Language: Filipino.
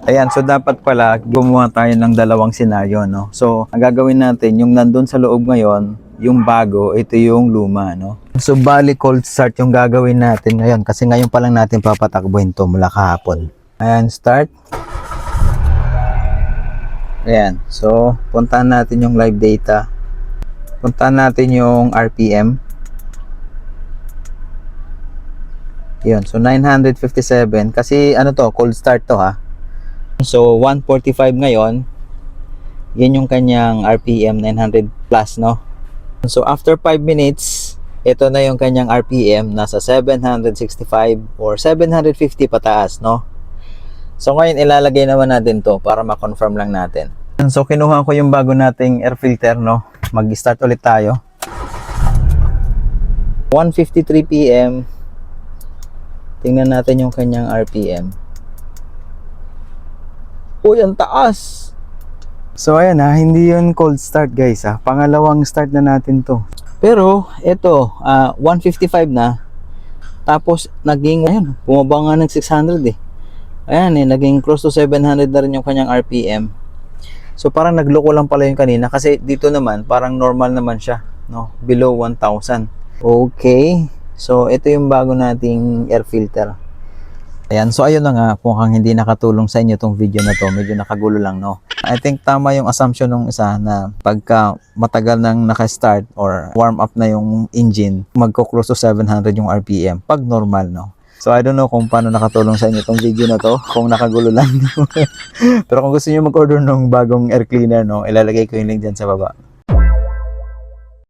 Ayan, so dapat pala gumawa tayo ng dalawang senaryo, no? So, ang gagawin natin, yung nandun sa loob ngayon, yung bago, ito yung luma, no? So, bali cold start yung gagawin natin ngayon kasi ngayon pa lang natin papatakbuhin to mula kahapon. Ayan, start. Ayan, so, puntahan natin yung live data. Puntahan natin yung RPM. Yun, so 957 kasi ano to, cold start to ha. So 145 ngayon. Yan yung kanyang RPM 900 plus, no. So after 5 minutes, ito na yung kanyang RPM nasa 765 or 750 pataas, no. So ngayon ilalagay naman natin to para ma-confirm lang natin. So kinuha ko yung bago nating air filter, no. Mag-start ulit tayo. 1:53 PM. Tingnan natin yung kanyang RPM. Uy, ang taas! So ayan ha, hindi yun cold start guys ha. Pangalawang start na natin to. Pero ito, 155 na. Tapos naging, ayun, bumaba nga ng 600 eh. Ayan eh, naging close to 700 na rin yung kanyang RPM. So parang nagloko lang pala yung kanina kasi dito naman parang normal naman siya, no? Below 1,000. Okay. So, ito yung bago nating air filter. Ayan, so ayun na nga, mukhang hindi nakatulong sa inyo itong video na to. Medyo nakagulo lang, no? I think tama yung assumption ng isa na pagka matagal nang naka-start or warm up na yung engine, magko-close to 700 yung RPM pag normal, no? So, I don't know kung paano nakatulong sa inyo itong video na to, kung nakagulo lang. Pero kung gusto niyo mag-order ng bagong air cleaner, no, ilalagay ko yung link dyan sa baba.